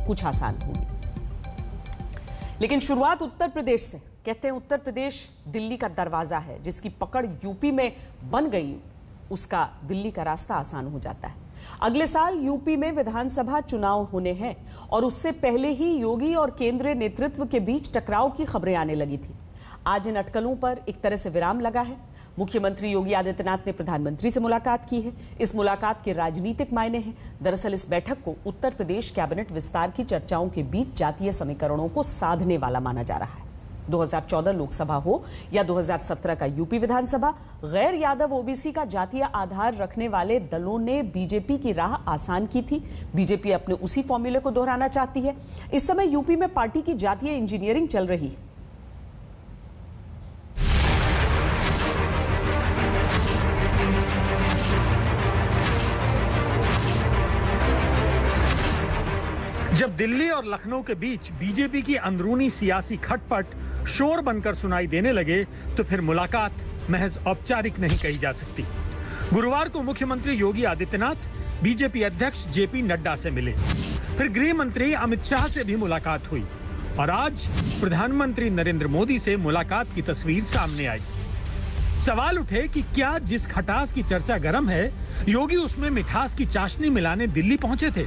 कुछ आसान होगी। लेकिन शुरुआत उत्तर प्रदेश से। कहते हैं उत्तर प्रदेश दिल्ली का दरवाजा है, जिसकी पकड़ यूपी में बन गई उसका दिल्ली का रास्ता आसान हो जाता है। अगले साल यूपी में विधानसभा चुनाव होने हैं और उससे पहले ही योगी और केंद्रीय नेतृत्व के बीच टकराव की खबरें आने लगी थी। आज इन अटकलों पर एक तरह से विराम लगा है। मुख्यमंत्री योगी आदित्यनाथ ने प्रधानमंत्री से मुलाकात की है। इस मुलाकात के राजनीतिक मायने हैं। दरअसल इस बैठक को उत्तर प्रदेश कैबिनेट विस्तार की चर्चाओं के बीच जातीय समीकरणों को साधने वाला माना जा रहा है। 2014 लोकसभा हो या 2017 का यूपी विधानसभा, गैर यादव ओबीसी का जातीय आधार रखने वाले दलों ने बीजेपी की राह आसान की थी। बीजेपी अपने उसी फॉर्मूले को दोहराना चाहती है। इस समय यूपी में पार्टी की जातीय इंजीनियरिंग चल रही है। जब दिल्ली और लखनऊ के बीच बीजेपी की अंदरूनी सियासी खटपट शोर बनकर सुनाई देने लगे तो फिर मुलाकात महज औपचारिक नहीं कही जा सकती। गुरुवार को मुख्यमंत्री योगी आदित्यनाथ बीजेपी अध्यक्ष जेपी नड्डा से मिले, फिर गृह मंत्री अमित शाह से भी मुलाकात हुई और आज प्रधानमंत्री नरेंद्र मोदी से मुलाकात की तस्वीर सामने आई। सवाल उठे कि क्या जिस खटास की चर्चा गर्म है, योगी उसमें मिठास की चाशनी मिलाने दिल्ली पहुंचे थे।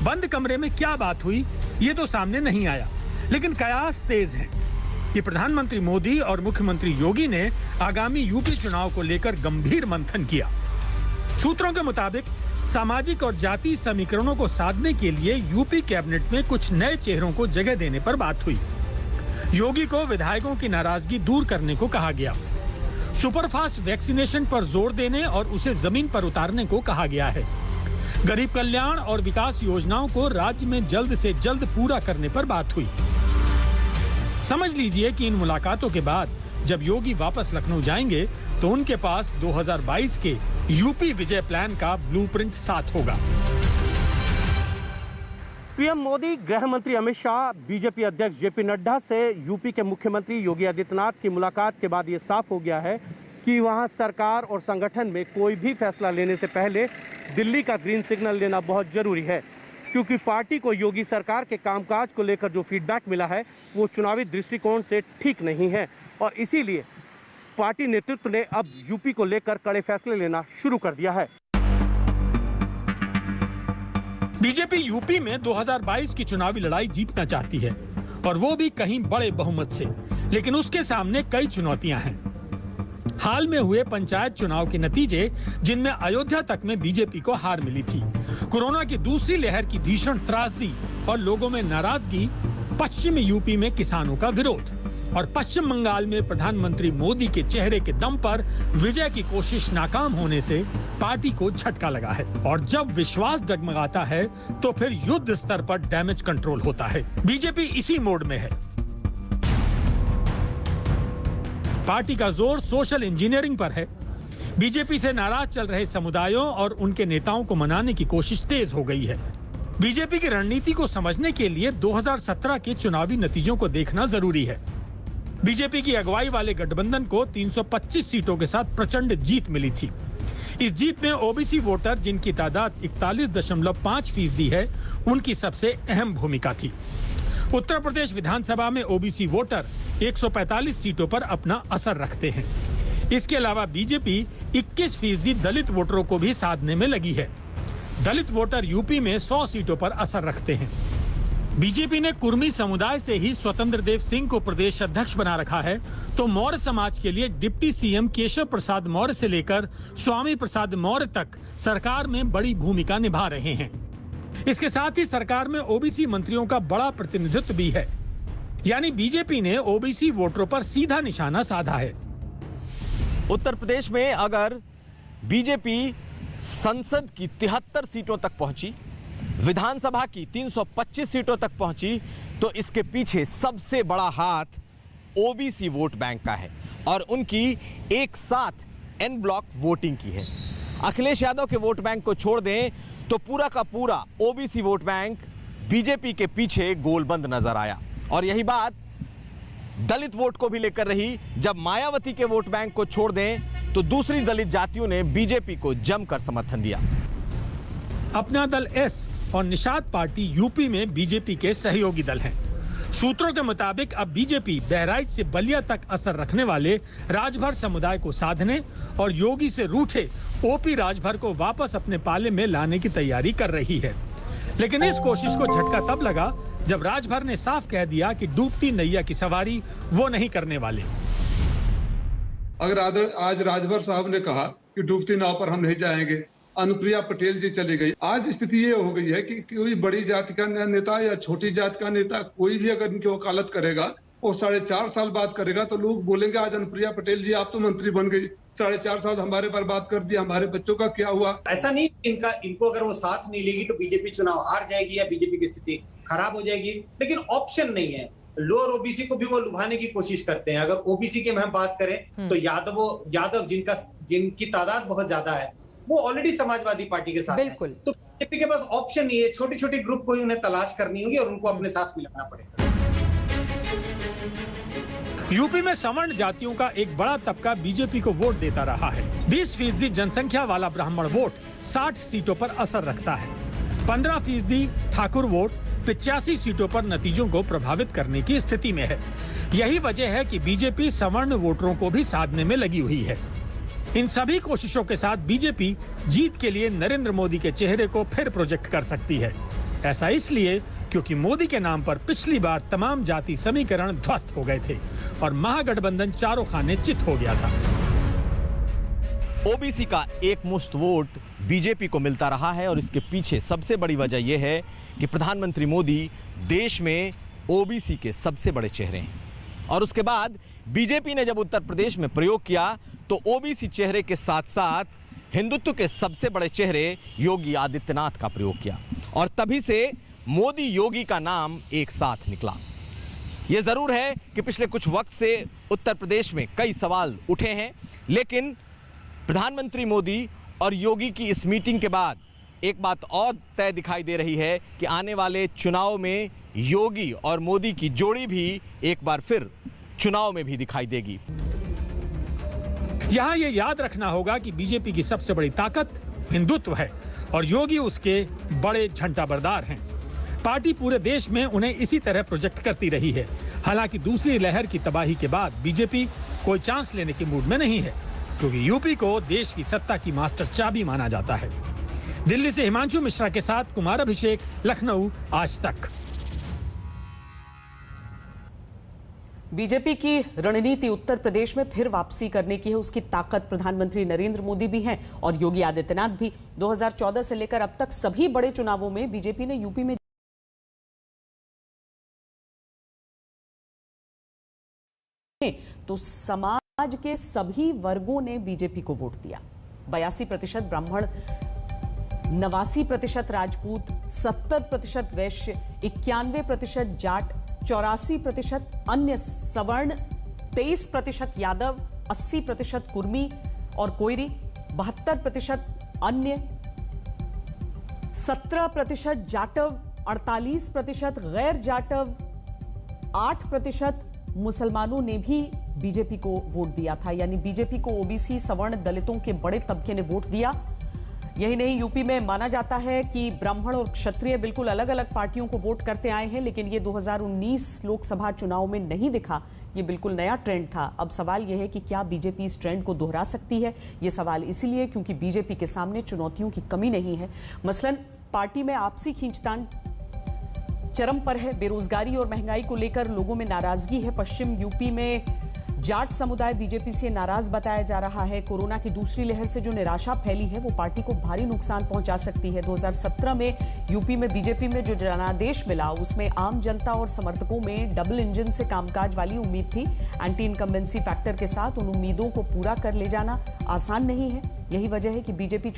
बंद कमरे में क्या बात हुई ये तो सामने नहीं आया, लेकिन कयास तेज हैं कि प्रधानमंत्री मोदी और मुख्यमंत्री योगी ने आगामी यूपी चुनाव को लेकर गंभीर मंथन किया। सूत्रों के मुताबिक सामाजिक और जातीय समीकरणों को साधने के लिए यूपी कैबिनेट में कुछ नए चेहरों को जगह देने पर बात हुई। योगी को विधायकों की नाराजगी दूर करने को कहा गया, सुपरफास्ट वैक्सीनेशन पर जोर देने और उसे जमीन पर उतारने को कहा गया है। गरीब कल्याण और विकास योजनाओं को राज्य में जल्द से जल्द पूरा करने पर बात हुई। समझ लीजिए कि इन मुलाकातों के बाद जब योगी वापस लखनऊ जाएंगे तो उनके पास 2022 के यूपी विजय प्लान का ब्लूप्रिंट साथ होगा। पीएम मोदी, गृह मंत्री अमित शाह, बीजेपी अध्यक्ष जेपी नड्डा से यूपी के मुख्यमंत्री योगी आदित्यनाथ की मुलाकात के बाद ये साफ हो गया है कि वहां सरकार और संगठन में कोई भी फैसला लेने से पहले दिल्ली का ग्रीन सिग्नल लेना बहुत जरूरी है, क्योंकि पार्टी को योगी सरकार के कामकाज को लेकर जो फीडबैक मिला है वो चुनावी दृष्टिकोण से ठीक नहीं है और इसीलिए पार्टी नेतृत्व ने अब यूपी को लेकर कड़े फैसले लेना शुरू कर दिया है। बीजेपी यूपी में 2022 की चुनावी लड़ाई जीतना चाहती है और वो भी कहीं बड़े बहुमत से, लेकिन उसके सामने कई चुनौतियां हैं। हाल में हुए पंचायत चुनाव के नतीजे, जिनमें अयोध्या तक में बीजेपी को हार मिली थी, कोरोना की दूसरी लहर की भीषण त्रासदी और लोगों में नाराजगी, पश्चिमी यूपी में किसानों का विरोध और पश्चिम बंगाल में प्रधानमंत्री मोदी के चेहरे के दम पर विजय की कोशिश नाकाम होने से पार्टी को झटका लगा है। और जब विश्वास डगमगाता है तो फिर युद्ध स्तर पर डैमेज कंट्रोल होता है। बीजेपी इसी मोड में है। पार्टी का जोर सोशल इंजीनियरिंग पर है। बीजेपी से नाराज चल रहे समुदायों और उनके नेताओं को मनाने की कोशिश तेज हो गई है। बीजेपी की रणनीति को समझने के लिए 2017 के चुनावी नतीजों को देखना जरूरी है। बीजेपी की अगुवाई वाले गठबंधन को 325 सीटों के साथ प्रचंड जीत मिली थी। इस जीत में ओबीसी वोटर, जिनकी तादाद 41.5% है, उनकी सबसे अहम भूमिका थी। उत्तर प्रदेश विधानसभा में ओबीसी वोटर 145 सीटों पर अपना असर रखते हैं। इसके अलावा बीजेपी 21% दलित वोटरों को भी साधने में लगी है। दलित वोटर यूपी में 100 सीटों पर असर रखते हैं। बीजेपी ने कुर्मी समुदाय से ही स्वतंत्र देव सिंह को प्रदेश अध्यक्ष बना रखा है, तो मौर्य समाज के लिए डिप्टी सीएम केशव प्रसाद मौर्य से लेकर स्वामी प्रसाद मौर्य तक सरकार में बड़ी भूमिका निभा रहे हैं। इसके साथ ही सरकार में ओबीसी मंत्रियों का बड़ा प्रतिनिधित्व भी है, यानी बीजेपी ने ओबीसी वोटरों पर सीधा निशाना साधा है। उत्तर प्रदेश में अगर बीजेपी संसद की 73 सीटों तक पहुंची, विधानसभा की 325 सीटों तक पहुंची, तो इसके पीछे सबसे बड़ा हाथ ओबीसी वोट बैंक का है और उनकी एक साथ एन ब्लॉक वोटिंग की है। अखिलेश यादव के वोट बैंक को छोड़ दें तो पूरा का पूरा ओबीसी वोट बैंक बीजेपी के पीछे गोलबंद नजर आया और यही बात दलित वोट को भी लेकर रही। जब मायावती के वोट बैंक को छोड़ दें तो दूसरी दलित जातियों ने बीजेपी को जमकर समर्थन दिया। अपना दल एस और निषाद पार्टी यूपी में बीजेपी के सहयोगी दल हैं। सूत्रों के मुताबिक अब बीजेपी बहराइच से बलिया तक असर रखने वाले राजभर समुदाय को साधने और योगी से रूठे ओपी राजभर को वापस अपने पाले में लाने की तैयारी कर रही है। लेकिन इस कोशिश को झटका तब लगा जब राजभर ने साफ कह दिया कि डूबती नैया की सवारी वो नहीं करने वाले। अगर आज राजभर साहब ने कहा कि डूबती नाव पर हम नहीं जाएंगे, अनुप्रिया पटेल जी चली गई, आज स्थिति ये हो गई है कि कोई बड़ी जाति का नेता या छोटी जाति का नेता कोई भी अगर इनकी वकालत करेगा और 4.5 साल बाद करेगा तो लोग बोलेंगे आज अनुप्रिया पटेल जी आप तो मंत्री बन गई, 4.5 साल हमारे बर्बाद कर दिया, हमारे बच्चों का क्या हुआ। ऐसा नहीं इनको अगर वो साथ नहीं लेगी तो बीजेपी चुनाव हार जाएगी या बीजेपी की स्थिति खराब हो जाएगी, लेकिन ऑप्शन नहीं है। लोअर ओबीसी को भी वो लुभाने की कोशिश करते हैं। अगर ओबीसी की हम बात करें तो यादव जिनकी तादाद बहुत ज्यादा है वो ऑलरेडी समाजवादी पार्टी के साथ है। तो बीजेपी के पास ऑप्शन नहीं है, छोटे छोटे ग्रुप को ही उन्हें तलाश करनी होगी और उनको अपने साथ मिलाना पड़ेगा। यूपी में सवर्ण जातियों का एक बड़ा तबका बीजेपी को वोट देता रहा है। 20% जनसंख्या वाला ब्राह्मण वोट 60 सीटों पर असर रखता है। 15% ठाकुर वोट 85 सीटों पर नतीजों को प्रभावित करने की स्थिति में है। यही वजह है कि बीजेपी सवर्ण वोटरों को भी साधने में लगी हुई है। इन सभी कोशिशों के साथ बीजेपी जीत के लिए नरेंद्र मोदी के चेहरे को फिर प्रोजेक्ट कर सकती है। ऐसा इसलिए क्योंकि मोदी के नाम पर पिछली बार तमाम जाति समीकरण ध्वस्त हो गए थे और महागठबंधन चारों खाने चित हो गया था। ओबीसी का एक मुश्त वोट बीजेपी को मिलता रहा है और इसके पीछे सबसे बड़ी वजह यह है कि प्रधानमंत्री मोदी देश में ओबीसी के सबसे बड़े चेहरे हैं। और उसके बाद बीजेपी ने जब उत्तर प्रदेश में प्रयोग किया तो ओबीसी चेहरे के साथ साथ हिंदुत्व के सबसे बड़े चेहरे योगी आदित्यनाथ का प्रयोग किया और तभी से मोदी योगी का नाम एक साथ निकला। यह जरूर है कि पिछले कुछ वक्त से उत्तर प्रदेश में कई सवाल उठे हैं, लेकिन प्रधानमंत्री मोदी और योगी की इस मीटिंग के बाद एक बात और तय दिखाई दे रही है कि आने वाले चुनाव में योगी और मोदी की जोड़ी भी एक बार फिर चुनाव में भी दिखाई देगी। यहाँ ये याद रखना होगा कि बीजेपी की सबसे बड़ी ताकत हिंदुत्व है और योगी उसके बड़े झंडाबरदार हैं। पार्टी पूरे देश में उन्हें इसी तरह प्रोजेक्ट करती रही है। हालांकि दूसरी लहर की तबाही के बाद बीजेपी कोई चांस लेने के मूड में नहीं है, क्योंकि यूपी को देश की सत्ता की मास्टर चाबी माना जाता है। दिल्ली से हिमांशु मिश्रा के साथ कुमार अभिषेक, लखनऊ, आज तक। बीजेपी की रणनीति उत्तर प्रदेश में फिर वापसी करने की है। उसकी ताकत प्रधानमंत्री नरेंद्र मोदी भी हैं और योगी आदित्यनाथ भी। 2014 से लेकर अब तक सभी बड़े चुनावों में बीजेपी ने यूपी में तो समाज के सभी वर्गों ने बीजेपी को वोट दिया। 82% ब्राह्मण, 89% राजपूत, 70% वैश्य, 91% जाट, 84% अन्य सवर्ण, 23% यादव, 80% कुर्मी और कोयरी, 72% अन्य, 17% जाटव, 48% गैर जाटव, 8% मुसलमानों ने भी बीजेपी को वोट दिया था। यानी बीजेपी को ओबीसी, सवर्ण, दलितों के बड़े तबके ने वोट दिया। यही नहीं, यूपी में माना जाता है कि ब्राह्मण और क्षत्रिय बिल्कुल अलग अलग पार्टियों को वोट करते आए हैं, लेकिन ये 2019 लोकसभा चुनाव में नहीं दिखा। ये बिल्कुल नया ट्रेंड था। अब सवाल यह है कि क्या बीजेपी इस ट्रेंड को दोहरा सकती है? ये सवाल इसलिए क्योंकि बीजेपी के सामने चुनौतियों की कमी नहीं है। मसलन पार्टी में आपसी खींचतान चरम पर है। बेरोजगारी और महंगाई को लेकर लोगों में नाराजगी है। पश्चिम यूपी में जाट समुदाय बीजेपी से नाराज बताया जा रहा है। कोरोना की दूसरी लहर से जो निराशा फैली है वो पार्टी को भारी नुकसान पहुंचा सकती है। 2017 में यूपी में बीजेपी में जो जनादेश मिला उसमें आम जनता और समर्थकों में डबल इंजन से कामकाज वाली उम्मीद थी। एंटी इनकम्बेंसी फैक्टर के साथ उन उम्मीदों को पूरा कर ले जाना आसान नहीं है। यही वजह है कि बीजेपी